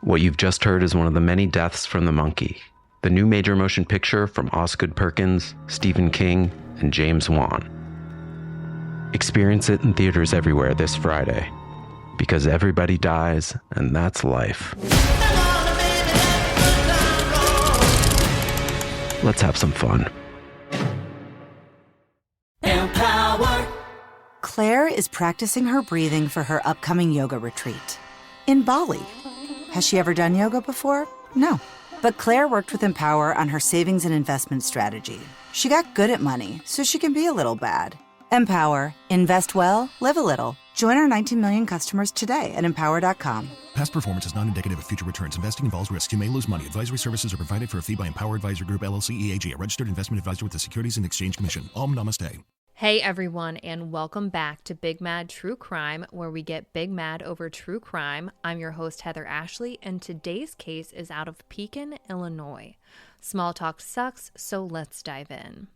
What you've just heard is one of the many deaths from the monkey, the new major motion picture from Osgood Perkins, Stephen King, and James Wan. Experience it in theaters everywhere this Friday, because everybody dies, and that's life. Let's have some fun. Claire is practicing her breathing for her upcoming yoga retreat in Bali. Has she ever done yoga before? No. But Claire worked with Empower on her savings and investment strategy. She got good at money, so she can be a little bad. Empower. Invest well, live a little. Join our 19 million customers today at empower.com. Past performance is not indicative of future returns. Investing involves risks. You may lose money. Advisory services are provided for a fee by Empower Advisor Group, LLC, EAG, a registered investment advisor with the Securities and Exchange Commission. Om Namaste. Hey everyone, and welcome back to Big Mad True Crime, where we get big mad over true crime. I'm your host, Heather Ashley, and today's case is out of Pekin, Illinois. Small talk sucks, so let's dive in.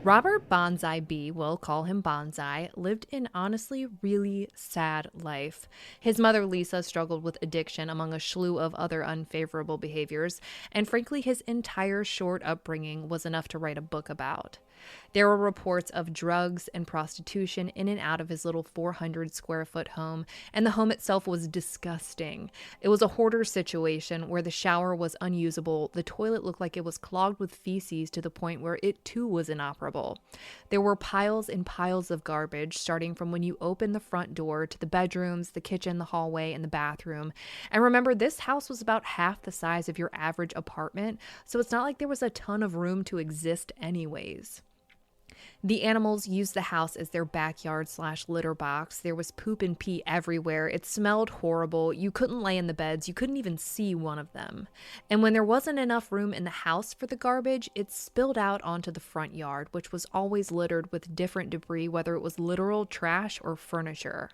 Robert Bonzai B., we'll call him Bonzai, lived an honestly really sad life. His mother, Lisa, struggled with addiction among a slew of other unfavorable behaviors, and frankly, his entire short upbringing was enough to write a book about. There were reports of drugs and prostitution in and out of his little 400-square-foot home, and the home itself was disgusting. It was a hoarder situation where the shower was unusable, the toilet looked like it was clogged with feces to the point where it too was inoperable. There were piles and piles of garbage, starting from when you open the front door to the bedrooms, the kitchen, the hallway, and the bathroom. And remember, this house was about half the size of your average apartment, so it's not like there was a ton of room to exist anyways. The animals used the house as their backyard/litter box. There was poop and pee everywhere. It smelled horrible. You couldn't lay in the beds. You couldn't even see one of them. And when there wasn't enough room in the house for the garbage, it spilled out onto the front yard, which was always littered with different debris, whether it was literal trash or furniture.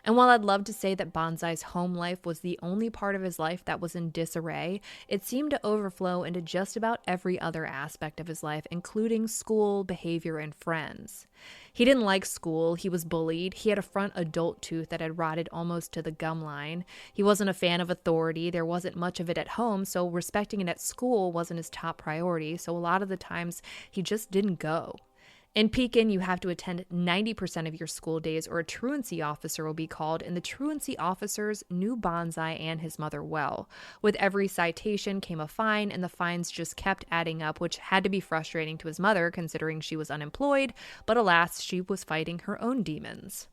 And while I'd love to say that Bonzai's home life was the only part of his life that was in disarray, it seemed to overflow into just about every other aspect of his life, including school, behavior, and friends. He didn't like school. He was bullied. He had a front adult tooth that had rotted almost to the gum line. He wasn't a fan of authority. There wasn't much of it at home, so respecting it at school wasn't his top priority, so a lot of the times he just didn't go. In Pekin, you have to attend 90% of your school days, or a truancy officer will be called, and the truancy officers knew Bonzai and his mother well. With every citation came a fine, and the fines just kept adding up, which had to be frustrating to his mother, considering she was unemployed, but alas, she was fighting her own demons.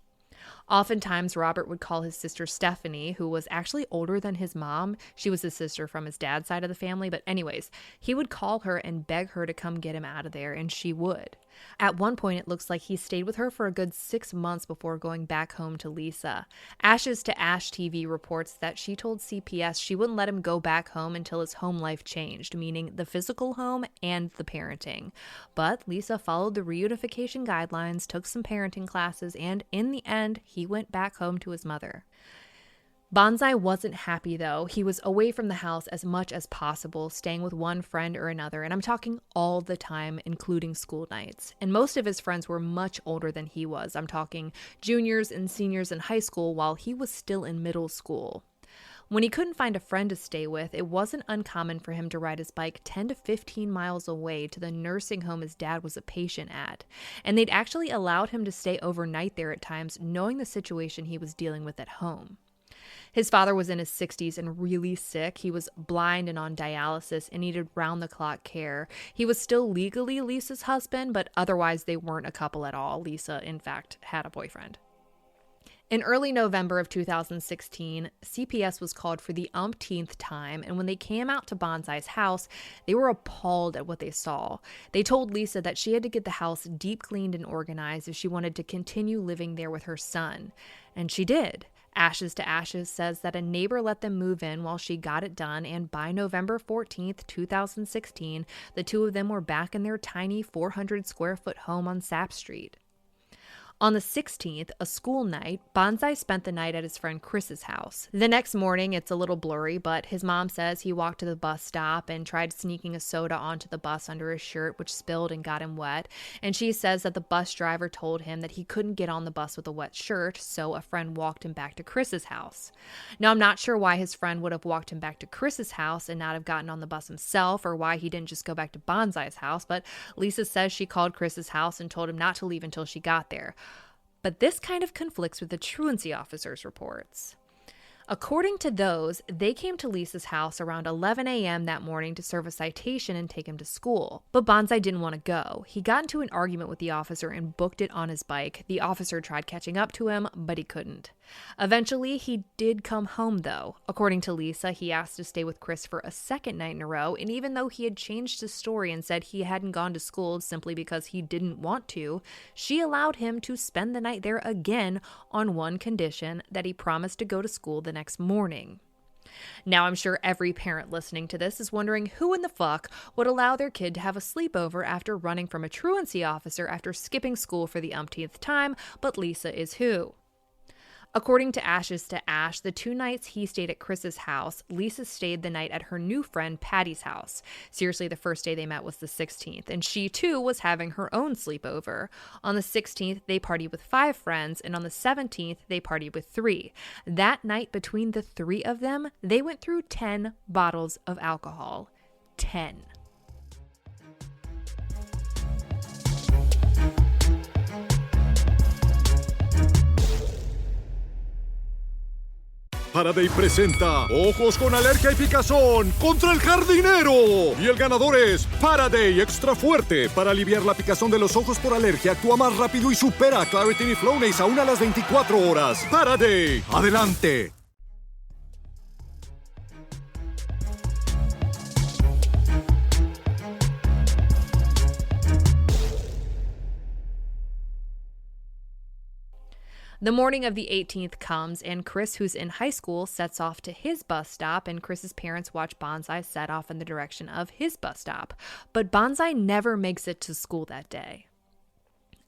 Oftentimes, Robert would call his sister Stephanie, who was actually older than his mom. She was his sister from his dad's side of the family, but anyways, he would call her and beg her to come get him out of there, and she would. At one point, it looks like he stayed with her for a good 6 months before going back home to Lisa. Ashes to Ash TV reports that she told CPS she wouldn't let him go back home until his home life changed, meaning the physical home and the parenting. But Lisa followed the reunification guidelines, took some parenting classes, and in the end, he went back home to his mother. Bonzai wasn't happy, though. He was away from the house as much as possible, staying with one friend or another, and I'm talking all the time, including school nights. And most of his friends were much older than he was. I'm talking juniors and seniors in high school while he was still in middle school. When he couldn't find a friend to stay with, it wasn't uncommon for him to ride his bike 10 to 15 miles away to the nursing home his dad was a patient at. And they'd actually allowed him to stay overnight there at times, knowing the situation he was dealing with at home. His father was in his 60s and really sick. He was blind and on dialysis and needed round-the-clock care. He was still legally Lisa's husband, but otherwise they weren't a couple at all. Lisa, in fact, had a boyfriend. In early November of 2016, CPS was called for the umpteenth time, and when they came out to Bonzai's house, they were appalled at what they saw. They told Lisa that she had to get the house deep cleaned and organized if she wanted to continue living there with her son. And she did. Ashes to Ashes says that a neighbor let them move in while she got it done, and by November 14th, 2016, the two of them were back in their tiny 400-square-foot home on Sapp Street. On the 16th, a school night, Bonzai spent the night at his friend Chris's house. The next morning, it's a little blurry, but his mom says he walked to the bus stop and tried sneaking a soda onto the bus under his shirt, which spilled and got him wet. And she says that the bus driver told him that he couldn't get on the bus with a wet shirt, so a friend walked him back to Chris's house. Now, I'm not sure why his friend would have walked him back to Chris's house and not have gotten on the bus himself, or why he didn't just go back to Bonzai's house, but Lisa says she called Chris's house and told him not to leave until she got there. But this kind of conflicts with the truancy officer's reports. According to those, they came to Lisa's house around 11 a.m. that morning to serve a citation and take him to school. But Bonzai didn't want to go. He got into an argument with the officer and booked it on his bike. The officer tried catching up to him, but he couldn't. Eventually, he did come home, though. According to Lisa, he asked to stay with Chris for a second night in a row, and even though he had changed his story and said he hadn't gone to school simply because he didn't want to, she allowed him to spend the night there again on one condition, that he promised to go to school the next morning. Now, I'm sure every parent listening to this is wondering who in the fuck would allow their kid to have a sleepover after running from a truancy officer after skipping school for the umpteenth time, but Lisa is who? According to Ashes to Ash, the 2 nights he stayed at Chris's house, Lisa stayed the night at her new friend Patty's house. Seriously, the first day they met was the 16th, and she too was having her own sleepover. On the 16th, they partied with 5 friends, and on the 17th, they partied with 3. That night, between the 3 of them, they went through 10 bottles of alcohol. 10. Faraday presenta Ojos con Alergia y Picazón contra el jardinero. Y el ganador es Faraday Extra Fuerte. Para aliviar la picazón de los ojos por alergia, actúa más rápido y supera a Claritin y Flonase aún a las 24 horas. Faraday, adelante. The morning of the 18th comes, and Chris, who's in high school, sets off to his bus stop, and Chris's parents watch Bonzai set off in the direction of his bus stop. But Bonzai never makes it to school that day.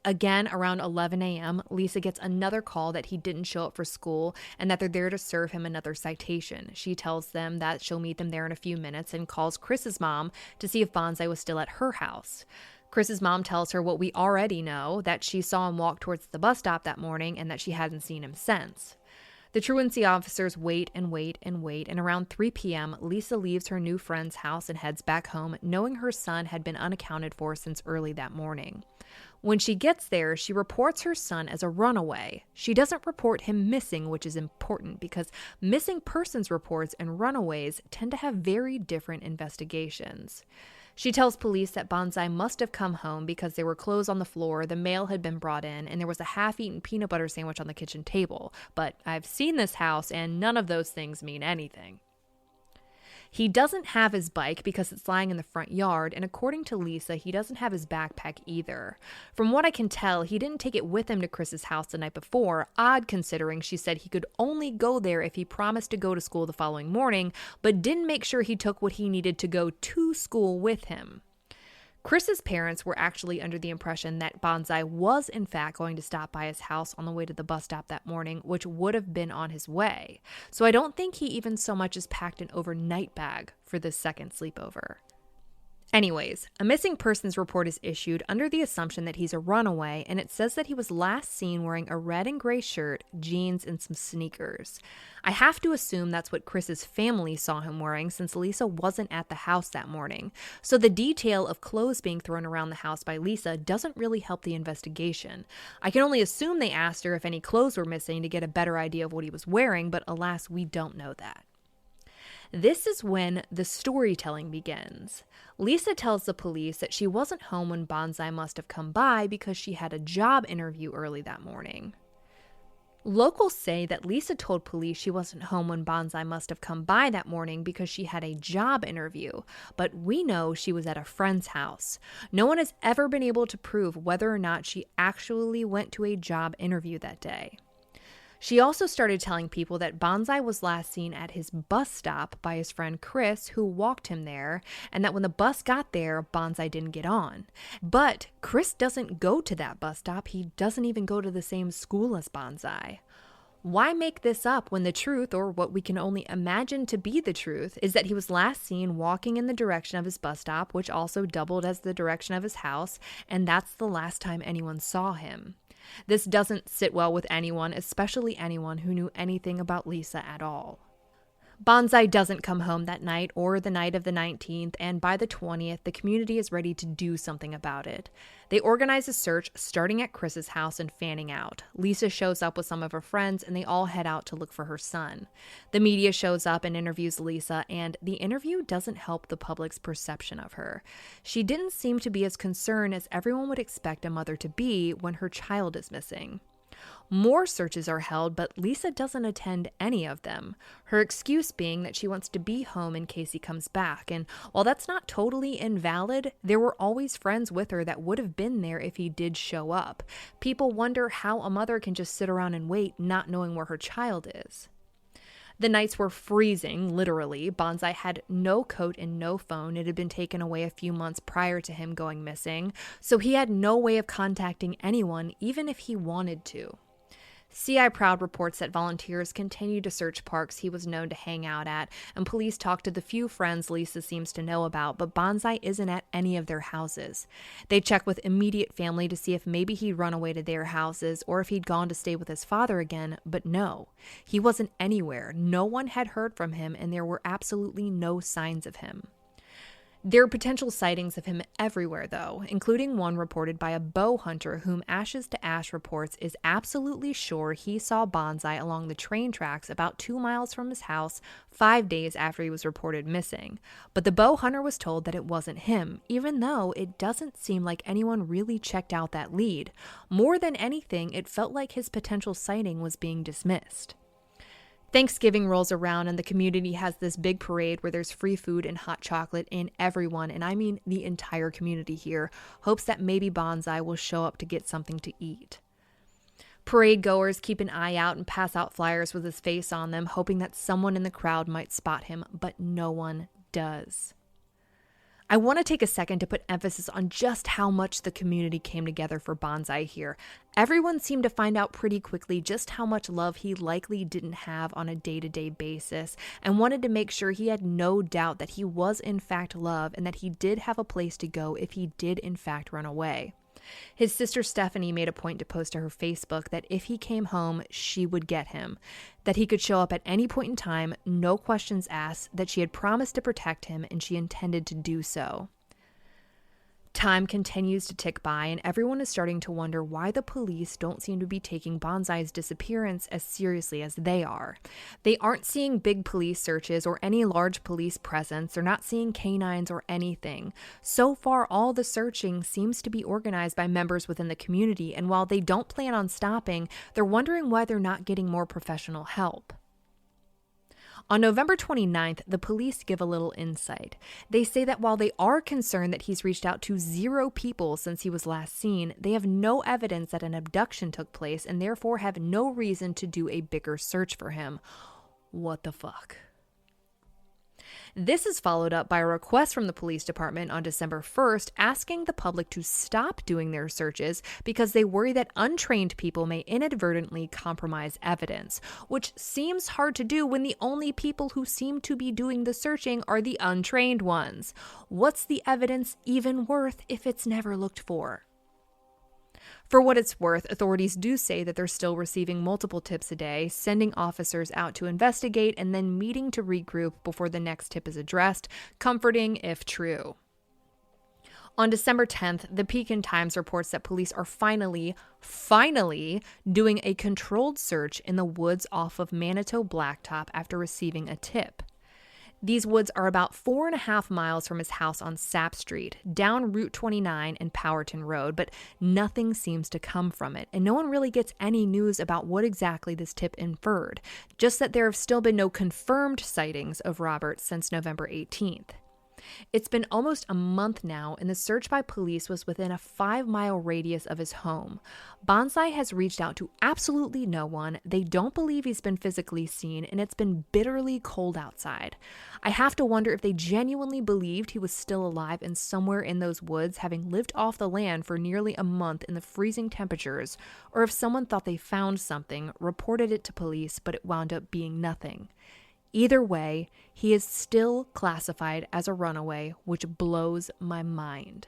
Again, around 11 a.m., Lisa gets another call that he didn't show up for school and that they're there to serve him another citation. She tells them that she'll meet them there in a few minutes and calls Chris's mom to see if Bonzai was still at her house. Chris's mom tells her what we already know, that she saw him walk towards the bus stop that morning and that she hasn't seen him since. The truancy officers wait and wait and wait, and around 3 p.m., Lisa leaves her new friend's house and heads back home, knowing her son had been unaccounted for since early that morning. When she gets there, she reports her son as a runaway. She doesn't report him missing, which is important because missing persons reports and runaways tend to have very different investigations. She tells police that Bonzai must have come home because there were clothes on the floor, the mail had been brought in, and there was a half-eaten peanut butter sandwich on the kitchen table. But I've seen this house, and none of those things mean anything. He doesn't have his bike because it's lying in the front yard, and according to Lisa, he doesn't have his backpack either. From what I can tell, he didn't take it with him to Chris's house the night before, odd considering she said he could only go there if he promised to go to school the following morning, but didn't make sure he took what he needed to go to school with him. Chris's parents were actually under the impression that Bonzai was in fact going to stop by his house on the way to the bus stop that morning, which would have been on his way. So I don't think he even so much as packed an overnight bag for this second sleepover. Anyways, a missing persons report is issued under the assumption that he's a runaway, and it says that he was last seen wearing a red and gray shirt, jeans, and some sneakers. I have to assume that's what Chris's family saw him wearing since Lisa wasn't at the house that morning. So the detail of clothes being thrown around the house by Lisa doesn't really help the investigation. I can only assume they asked her if any clothes were missing to get a better idea of what he was wearing, but alas, we don't know that. This is when the storytelling begins. Lisa tells the police that she wasn't home when Bonzai must have come by because she had a job interview early that morning. Locals say that Lisa told police she wasn't home when Bonzai must have come by that morning because she had a job interview, but we know she was at a friend's house. No one has ever been able to prove whether or not she actually went to a job interview that day. She also started telling people that Bonzai was last seen at his bus stop by his friend Chris, who walked him there, and that when the bus got there, Bonzai didn't get on. But Chris doesn't go to that bus stop. He doesn't even go to the same school as Bonzai. Why make this up when the truth, or what we can only imagine to be the truth, is that he was last seen walking in the direction of his bus stop, which also doubled as the direction of his house, and that's the last time anyone saw him. This doesn't sit well with anyone, especially anyone who knew anything about Lisa at all. Bonzai doesn't come home that night or the night of the 19th, and by the 20th, the community is ready to do something about it. They organize a search starting at Chris's house and fanning out. Lisa shows up with some of her friends, and they all head out to look for her son. The media shows up and interviews Lisa, and the interview doesn't help the public's perception of her. She didn't seem to be as concerned as everyone would expect a mother to be when her child is missing. More searches are held, but Lisa doesn't attend any of them, her excuse being that she wants to be home in case he comes back. And while that's not totally invalid, there were always friends with her that would have been there if he did show up. People wonder how a mother can just sit around and wait, not knowing where her child is. The nights were freezing, literally. Bonzai had no coat and no phone. It had been taken away a few months prior to him going missing, so he had no way of contacting anyone, even if he wanted to. CI Proud reports that volunteers continue to search parks he was known to hang out at, and police talk to the few friends Lisa seems to know about, but Bonzai isn't at any of their houses. They check with immediate family to see if maybe he'd run away to their houses or if he'd gone to stay with his father again, but no. He wasn't anywhere. No one had heard from him, and there were absolutely no signs of him. There are potential sightings of him everywhere, though, including one reported by a bow hunter whom Ashes to Ash reports is absolutely sure he saw Bonzai along the train tracks about 2 miles from his house 5 days after he was reported missing. But the bow hunter was told that it wasn't him, even though it doesn't seem like anyone really checked out that lead. More than anything, it felt like his potential sighting was being dismissed. Thanksgiving rolls around and the community has this big parade where there's free food and hot chocolate, and everyone, and I mean the entire community here, hopes that maybe Bonzai will show up to get something to eat. Parade goers keep an eye out and pass out flyers with his face on them, hoping that someone in the crowd might spot him, but no one does. I want to take a second to put emphasis on just how much the community came together for Bonzai here. Everyone seemed to find out pretty quickly just how much love he likely didn't have on a day-to-day basis, and wanted to make sure he had no doubt that he was in fact loved and that he did have a place to go if he did in fact run away. His sister Stephanie made a point to post to her Facebook that if he came home, she would get him, that he could show up at any point in time, no questions asked, that she had promised to protect him and she intended to do so. Time continues to tick by, and everyone is starting to wonder why the police don't seem to be taking Bonzai's disappearance as seriously as they are. They aren't seeing big police searches or any large police presence. They're not seeing canines or anything. So far, all the searching seems to be organized by members within the community, and while they don't plan on stopping, they're wondering why they're not getting more professional help. On November 29th, the police give a little insight. They say that while they are concerned that he's reached out to 0 people since he was last seen, they have no evidence that an abduction took place and therefore have no reason to do a bigger search for him. What the fuck? This is followed up by a request from the police department on December 1st asking the public to stop doing their searches because they worry that untrained people may inadvertently compromise evidence, which seems hard to do when the only people who seem to be doing the searching are the untrained ones. What's the evidence even worth if it's never looked for? For what it's worth, authorities do say that they're still receiving multiple tips a day, sending officers out to investigate, and then meeting to regroup before the next tip is addressed, comforting if true. On December 10th, the Pekin Times reports that police are finally doing a controlled search in the woods off of Manitou Blacktop after receiving a tip. These woods are about 4.5 miles from his house on Sapp Street, down Route 29 and Powerton Road, but nothing seems to come from it, and no one really gets any news about what exactly this tip inferred, just that there have still been no confirmed sightings of Robert since November 18th. It's been almost a month now, and the search by police was within a 5-mile radius of his home. Bonzai has reached out to absolutely no one. They don't believe he's been physically seen, and it's been bitterly cold outside. I have to wonder if they genuinely believed he was still alive and somewhere in those woods, having lived off the land for nearly a month in the freezing temperatures, or if someone thought they found something, reported it to police, but it wound up being nothing. Either way, he is still classified as a runaway, which blows my mind.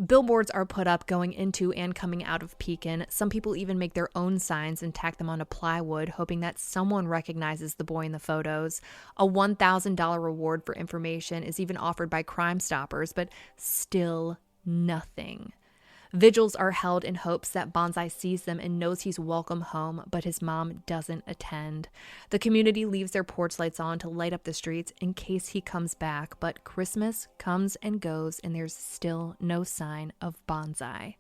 Billboards are put up going into and coming out of Pekin. Some people even make their own signs and tack them onto plywood, hoping that someone recognizes the boy in the photos. A $1,000 reward for information is even offered by Crime Stoppers, but still nothing. Vigils are held in hopes that Bonzai sees them and knows he's welcome home, but his mom doesn't attend. The community leaves their porch lights on to light up the streets in case he comes back, but Christmas comes and goes and there's still no sign of Bonzai.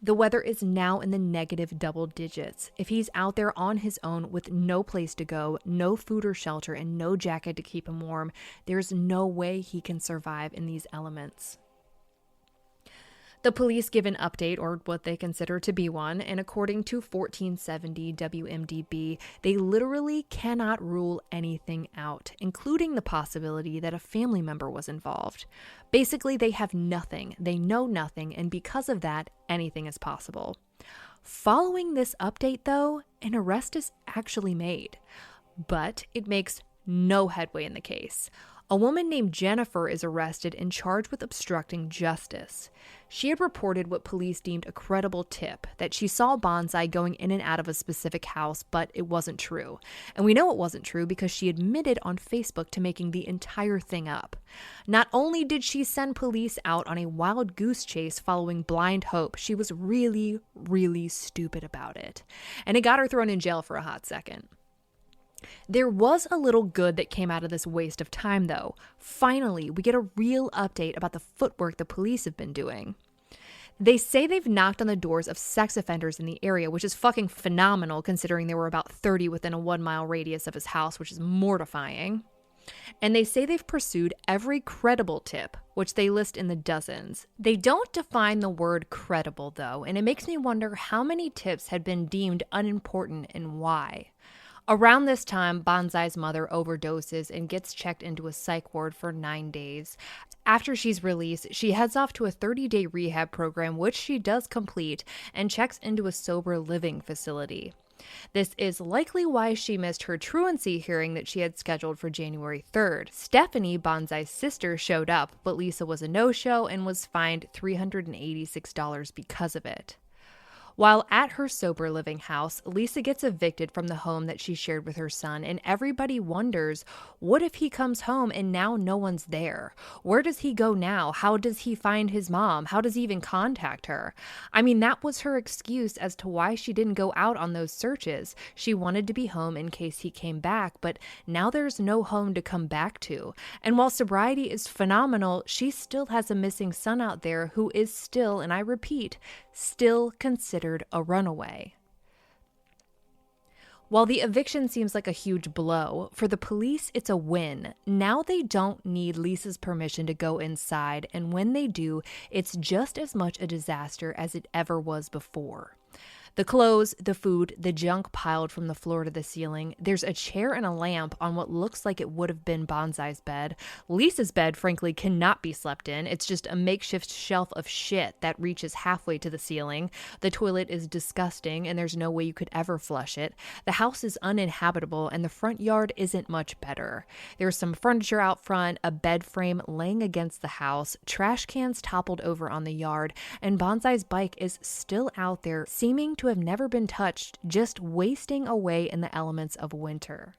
The weather is now in the negative double digits. If he's out there on his own with no place to go, no food or shelter, and no jacket to keep him warm, there's no way he can survive in these elements. The police give an update, or what they consider to be one, and according to 1470 WMDB, they literally cannot rule anything out, including the possibility that a family member was involved. Basically, they have nothing, they know nothing, and because of that, anything is possible. Following this update, though, an arrest is actually made, but it makes no headway in the case. A woman named Jennifer is arrested and charged with obstructing justice. She had reported what police deemed a credible tip, that she saw Bonzai going in and out of a specific house, but it wasn't true. And we know it wasn't true because she admitted on Facebook to making the entire thing up. Not only did she send police out on a wild goose chase following blind hope, she was really, really stupid about it. And it got her thrown in jail for a hot second. There was a little good that came out of this waste of time, though. Finally, we get a real update about the footwork the police have been doing. They say they've knocked on the doors of sex offenders in the area, which is fucking phenomenal considering there were about 30 within a 1-mile radius of his house, which is mortifying. And they say they've pursued every credible tip, which they list in the dozens. They don't define the word credible, though, and it makes me wonder how many tips had been deemed unimportant and why. Around this time, Bonzai's mother overdoses and gets checked into a psych ward for 9 days. After she's released, she heads off to a 30-day rehab program, which she does complete, and checks into a sober living facility. This is likely why she missed her truancy hearing that she had scheduled for January 3rd. Stephanie, Bonzai's sister, showed up, but Lisa was a no-show and was fined $386 because of it. While at her sober living house, Lisa gets evicted from the home that she shared with her son, and everybody wonders, what if he comes home and now no one's there? Where does he go now? How does he find his mom? How does he even contact her? I mean, that was her excuse as to why she didn't go out on those searches. She wanted to be home in case he came back, but now there's no home to come back to. And while sobriety is phenomenal, she still has a missing son out there who is still, and I repeat, still considered a runaway. While the eviction seems like a huge blow, for the police it's a win. Now they don't need Lisa's permission to go inside, and when they do, it's just as much a disaster as it ever was before. The clothes, the food, the junk piled from the floor to the ceiling. There's a chair and a lamp on what looks like it would have been Bonzai's bed. Lisa's bed, frankly, cannot be slept in. It's just a makeshift shelf of shit that reaches halfway to the ceiling. The toilet is disgusting, and there's no way you could ever flush it. The house is uninhabitable, and the front yard isn't much better. There's some furniture out front, a bed frame laying against the house, trash cans toppled over on the yard, and Bonzai's bike is still out there, seeming to have never been touched, just wasting away in the elements of winter.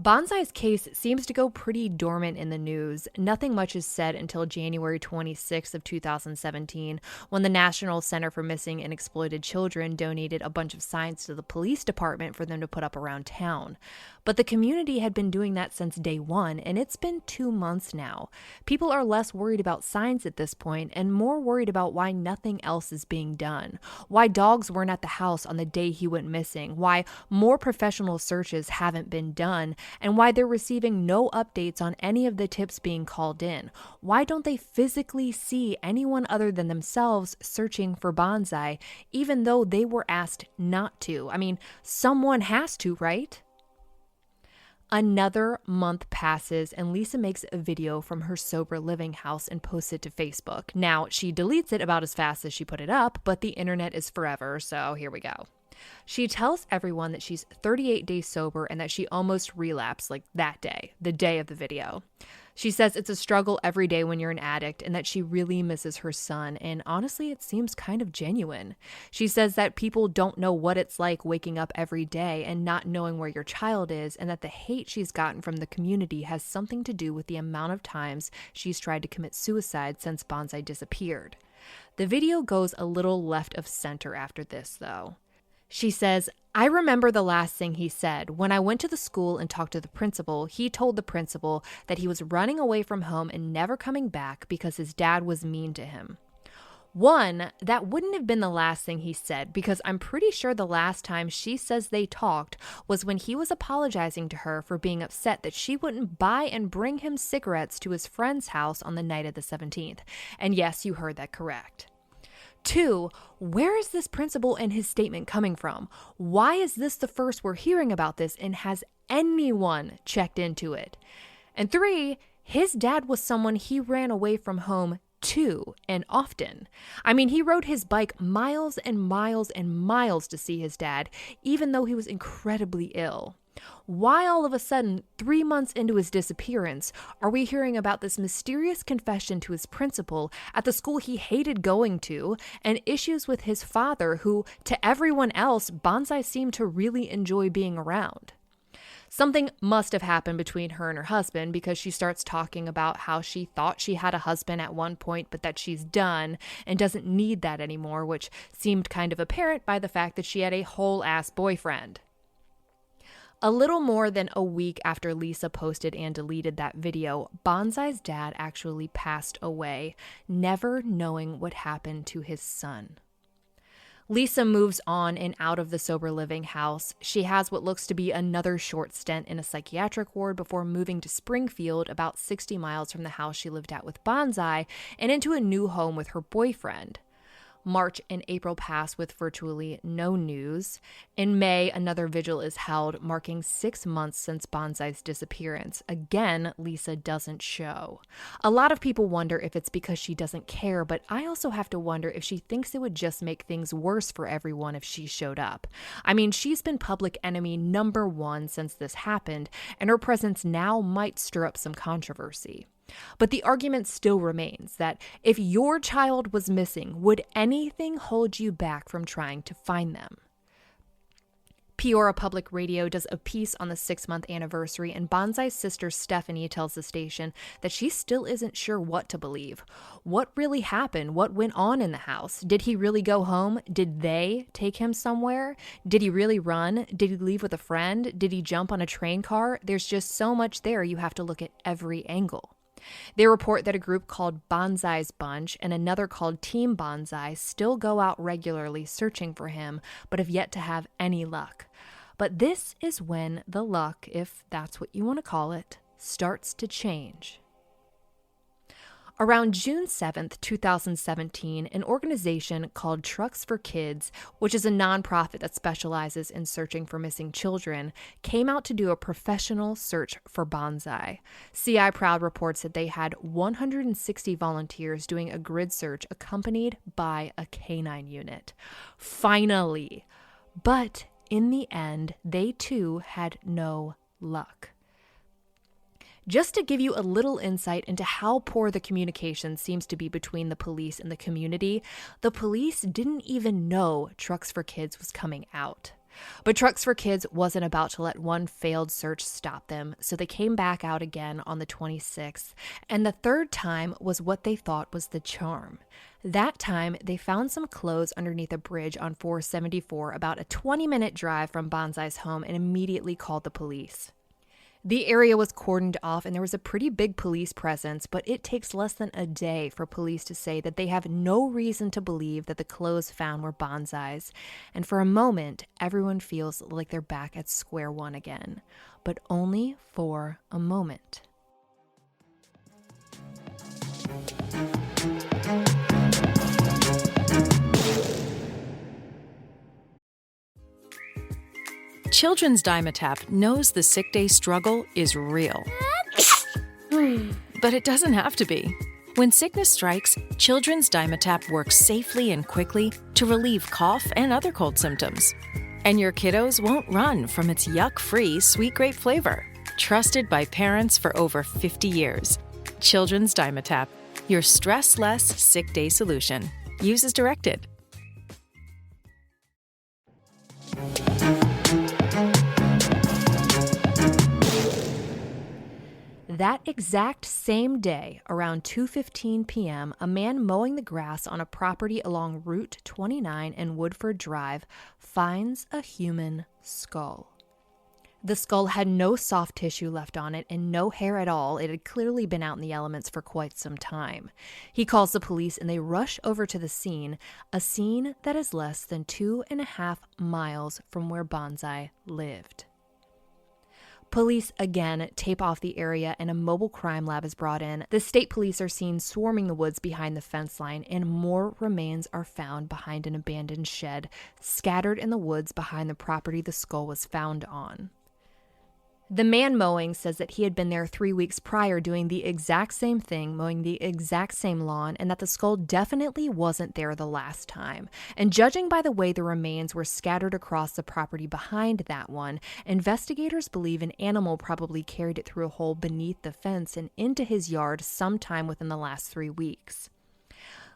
Bonzai's case seems to go pretty dormant in the news. Nothing much is said until January 26th of 2017, when the National Center for Missing and Exploited Children donated a bunch of signs to the police department for them to put up around town. But the community had been doing that since day one, and it's been 2 months now. People are less worried about signs at this point and more worried about why nothing else is being done, why dogs weren't at the house on the day he went missing, why more professional searches haven't been done, and why they're receiving no updates on any of the tips being called in. Why don't they physically see anyone other than themselves searching for Bonzai, even though they were asked not to? I mean, someone has to, right? Another month passes and Lisa makes a video from her sober living house and posts it to Facebook. Now, she deletes it about as fast as she put it up, but the internet is forever, so here we go. She tells everyone that she's 38 days sober and that she almost relapsed like that day, the day of the video. She says it's a struggle every day when you're an addict and that she really misses her son, and honestly, it seems kind of genuine. She says that people don't know what it's like waking up every day and not knowing where your child is, and that the hate she's gotten from the community has something to do with the amount of times she's tried to commit suicide since Bonzai disappeared. The video goes a little left of center after this, though. She says, I remember the last thing he said. When I went to the school and talked to the principal, he told the principal that he was running away from home and never coming back because his dad was mean to him. One, that wouldn't have been the last thing he said, because I'm pretty sure the last time she says they talked was when he was apologizing to her for being upset that she wouldn't buy and bring him cigarettes to his friend's house on the night of the 17th. And yes, you heard that correct. Two, where is this principal and his statement coming from? Why is this the first we're hearing about this, and has anyone checked into it? And three, his dad was someone he ran away from home to, and often. I mean, he rode his bike miles and miles and miles to see his dad, even though he was incredibly ill. Why all of a sudden, 3 months into his disappearance, are we hearing about this mysterious confession to his principal at the school he hated going to, and issues with his father who, to everyone else, Bonzai seemed to really enjoy being around? Something must have happened between her and her husband, because she starts talking about how she thought she had a husband at one point, but that she's done and doesn't need that anymore, which seemed kind of apparent by the fact that she had a whole-ass boyfriend. A little more than a week after Lisa posted and deleted that video, Bonzai's dad actually passed away, never knowing what happened to his son. Lisa moves on and out of the sober living house. She has what looks to be another short stint in a psychiatric ward before moving to Springfield, about 60 miles from the house she lived at with Bonzai, and into a new home with her boyfriend. March and April pass with virtually no news. In May, another vigil is held, marking 6 months since Bonzai's disappearance. Again, Lisa doesn't show. A lot of people wonder if it's because she doesn't care, but I also have to wonder if she thinks it would just make things worse for everyone if she showed up. I mean, she's been public enemy number one since this happened, and her presence now might stir up some controversy. But the argument still remains that if your child was missing, would anything hold you back from trying to find them? Peoria Public Radio does a piece on the 6-month anniversary, and Bonzai's sister Stephanie tells the station that she still isn't sure what to believe. What really happened? What went on in the house? Did he really go home? Did they take him somewhere? Did he really run? Did he leave with a friend? Did he jump on a train car? There's just so much there, you have to look at every angle. They report that a group called Bonzai's Bunch and another called Team Bonzai still go out regularly searching for him, but have yet to have any luck. But this is when the luck, if that's what you want to call it, starts to change. Around June 7th, 2017, an organization called Trucks for Kids, which is a nonprofit that specializes in searching for missing children, came out to do a professional search for Bonzai. CI Proud reports that they had 160 volunteers doing a grid search accompanied by a canine unit. Finally! But in the end, they too had no luck. Just to give you a little insight into how poor the communication seems to be between the police and the community, the police didn't even know Trucks for Kids was coming out. But Trucks for Kids wasn't about to let one failed search stop them, so they came back out again on the 26th, and the third time was what they thought was the charm. That time, they found some clothes underneath a bridge on 474, about a 20-minute drive from Bonzai's home, and immediately called the police. The area was cordoned off and there was a pretty big police presence, but it takes less than a day for police to say that they have no reason to believe that the clothes found were Bonzai's. And for a moment, everyone feels like they're back at square one again, but only for a moment. Children's Dimetapp knows the sick day struggle is real. But it doesn't have to be. When sickness strikes, Children's Dimetapp works safely and quickly to relieve cough and other cold symptoms. And your kiddos won't run from its yuck-free sweet grape flavor. Trusted by parents for over 50 years. Children's Dimetapp, your stress-less sick day solution. Use as directed. That exact same day, around 2:15 p.m., a man mowing the grass on a property along Route 29 and Woodford Drive finds a human skull. The skull had no soft tissue left on it and no hair at all. It had clearly been out in the elements for quite some time. He calls the police and they rush over to the scene, a scene that is less than 2.5 miles from where Bonzai lived. Police again tape off the area and a mobile crime lab is brought in. The state police are seen swarming the woods behind the fence line, and more remains are found behind an abandoned shed, scattered in the woods behind the property the skull was found on. The man mowing says that he had been there 3 weeks prior doing the exact same thing, mowing the exact same lawn, and that the skull definitely wasn't there the last time. And judging by the way the remains were scattered across the property behind that one, investigators believe an animal probably carried it through a hole beneath the fence and into his yard sometime within the last 3 weeks.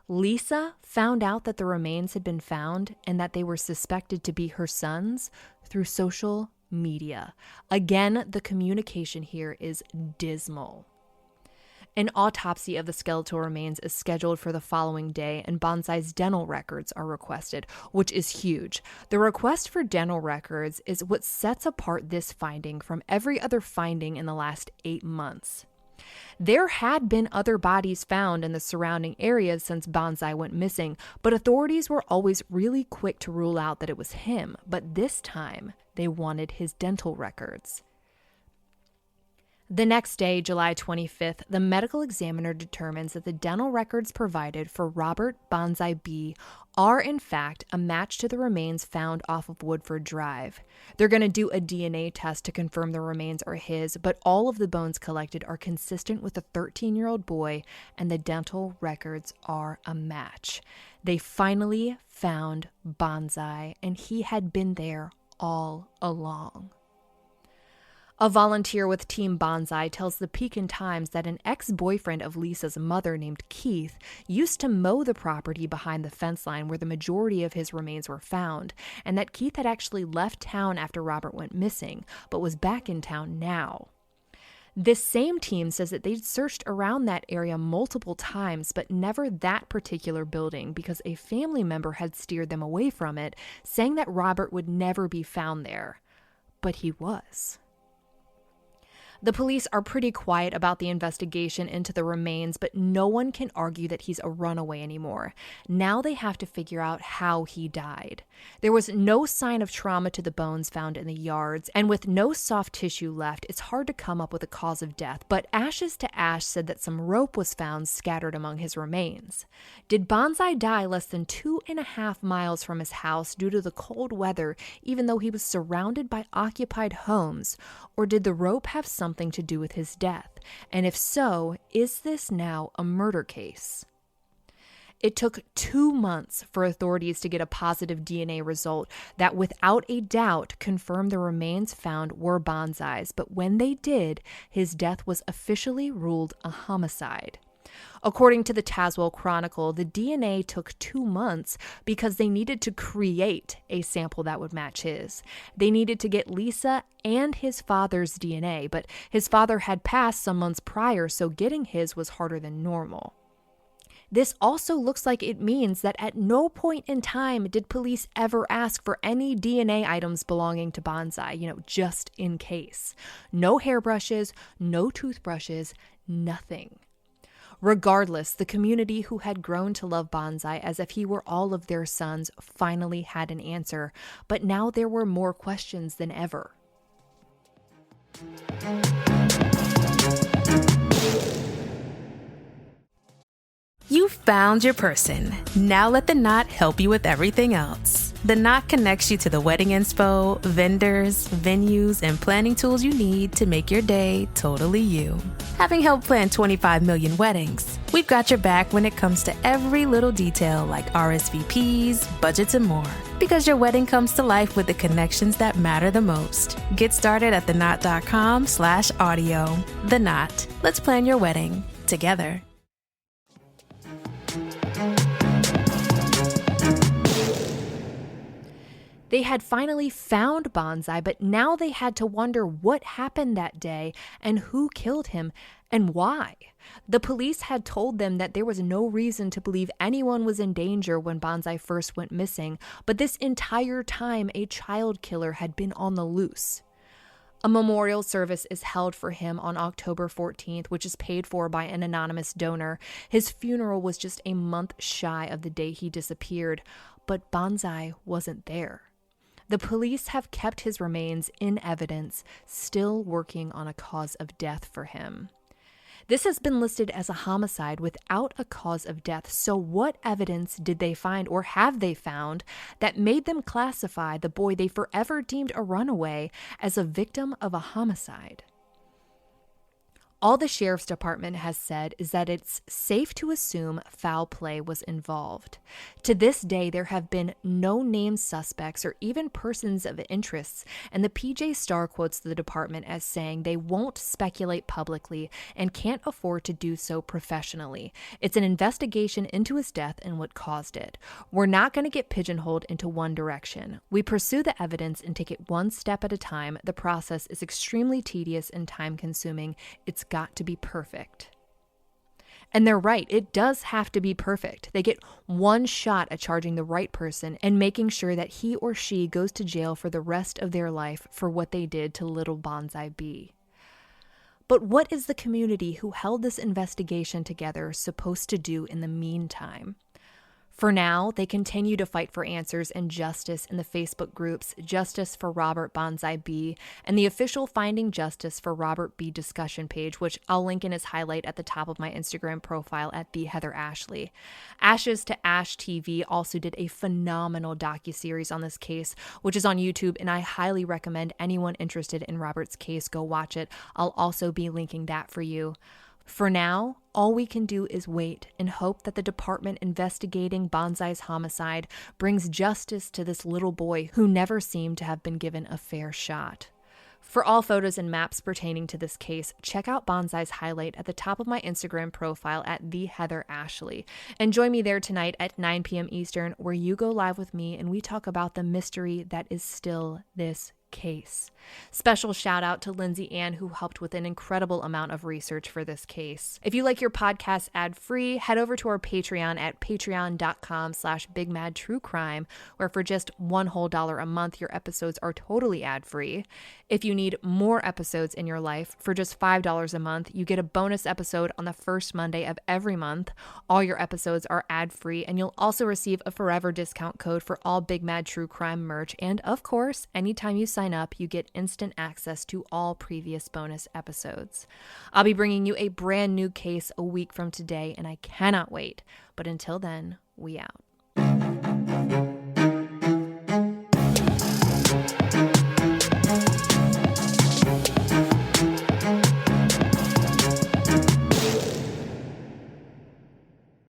Lisa found out that the remains had been found and that they were suspected to be her son's through social media. Again, the communication here is dismal. An autopsy of the skeletal remains is scheduled for the following day, and Bonzai's dental records are requested, which is huge. The request for dental records is what sets apart this finding from every other finding in the last 8 months. There had been other bodies found in the surrounding areas since Bonzai went missing, but authorities were always really quick to rule out that it was him. But this time, they wanted his dental records. The next day, July 25th, the medical examiner determines that the dental records provided for Robert Bonzai B. are in fact a match to the remains found off of Woodford Drive. They're going to do a DNA test to confirm the remains are his, but all of the bones collected are consistent with a 13-year-old boy, and the dental records are a match. They finally found Bonzai, and he had been there all along. A volunteer with Team Bonzai tells the Pekin Times that an ex-boyfriend of Lisa's mother named Keith used to mow the property behind the fence line where the majority of his remains were found, and that Keith had actually left town after Robert went missing, but was back in town now. This same team says that they'd searched around that area multiple times, but never that particular building because a family member had steered them away from it, saying that Robert would never be found there. But he was. The police are pretty quiet about the investigation into the remains, but no one can argue that he's a runaway anymore. Now they have to figure out how he died. There was no sign of trauma to the bones found in the yards, and with no soft tissue left, it's hard to come up with a cause of death, but Ashes to Ash said that some rope was found scattered among his remains. Did Bonzai die less than 2.5 miles from his house due to the cold weather, even though he was surrounded by occupied homes, or did the rope have something to do with his death? And if so, is this now a murder case? It took 2 months for authorities to get a positive DNA result that without a doubt confirmed the remains found were Bonzai's, but when they did, his death was officially ruled a homicide. According to the Tazewell Chronicle, the DNA took 2 months because they needed to create a sample that would match his. They needed to get Lisa and his father's DNA, but his father had passed some months prior, so getting his was harder than normal. This also looks like it means that at no point in time did police ever ask for any DNA items belonging to Bonzai, just in case. No hairbrushes, no toothbrushes, nothing. Regardless, the community who had grown to love Bonzai as if he were all of their sons finally had an answer, but now there were more questions than ever. You found your person. Now let the Knot help you with everything else. The Knot connects you to the wedding inspo, vendors, venues, and planning tools you need to make your day totally you. Having helped plan 25 million weddings, we've got your back when it comes to every little detail like RSVPs, budgets, and more. Because your wedding comes to life with the connections that matter the most. Get started at theknot.com/audio. The Knot. Let's plan your wedding together. They had finally found Bonzai, but now they had to wonder what happened that day and who killed him and why. The police had told them that there was no reason to believe anyone was in danger when Bonzai first went missing, but this entire time a child killer had been on the loose. A memorial service is held for him on October 14th, which is paid for by an anonymous donor. His funeral was just a month shy of the day he disappeared, but Bonzai wasn't there. The police have kept his remains in evidence, still working on a cause of death for him. This has been listed as a homicide without a cause of death. So what evidence did they find, or have they found, that made them classify the boy they forever deemed a runaway as a victim of a homicide? All the sheriff's department has said is that it's safe to assume foul play was involved. To this day, there have been no named suspects or even persons of interest, and the PJ Star quotes the department as saying they won't speculate publicly and can't afford to do so professionally. It's an investigation into his death and what caused it. We're not going to get pigeonholed into one direction. We pursue the evidence and take it one step at a time. The process is extremely tedious and time-consuming. It's got to be perfect. And they're right, it does have to be perfect. They get one shot at charging the right person and making sure that he or she goes to jail for the rest of their life for what they did to little Bonzai B. But what is the community who held this investigation together supposed to do in the meantime? For now, they continue to fight for answers and justice in the Facebook groups Justice for Robert Bonzai B and the official Finding Justice for Robert B discussion page, which I'll link in as highlight at the top of my Instagram profile at @TheHeatherAshley. Ashes to Ash TV also did a phenomenal docuseries on this case, which is on YouTube, and I highly recommend anyone interested in Robert's case go watch it. I'll also be linking that for you. For now, all we can do is wait and hope that the department investigating Bonzai's homicide brings justice to this little boy who never seemed to have been given a fair shot. For all photos and maps pertaining to this case, check out Bonzai's highlight at the top of my Instagram profile at @TheHeatherAshley. And join me there tonight at 9 p.m. Eastern, where you go live with me and we talk about the mystery that is still this case. Special shout out to Lindsay Ann, who helped with an incredible amount of research for this case. If you like your podcast ad-free, head over to our Patreon at patreon.com/BigMadTrueCrime, where for just $1 a month, your episodes are totally ad-free. If you need more episodes in your life, for just $5 a month, you get a bonus episode on the first Monday of every month. All your episodes are ad-free, and you'll also receive a forever discount code for all Big Mad True Crime merch. And of course, anytime you sign up, you get instant access to all previous bonus episodes. I'll be bringing you a brand new case a week from today, and I cannot wait. But until then, we out.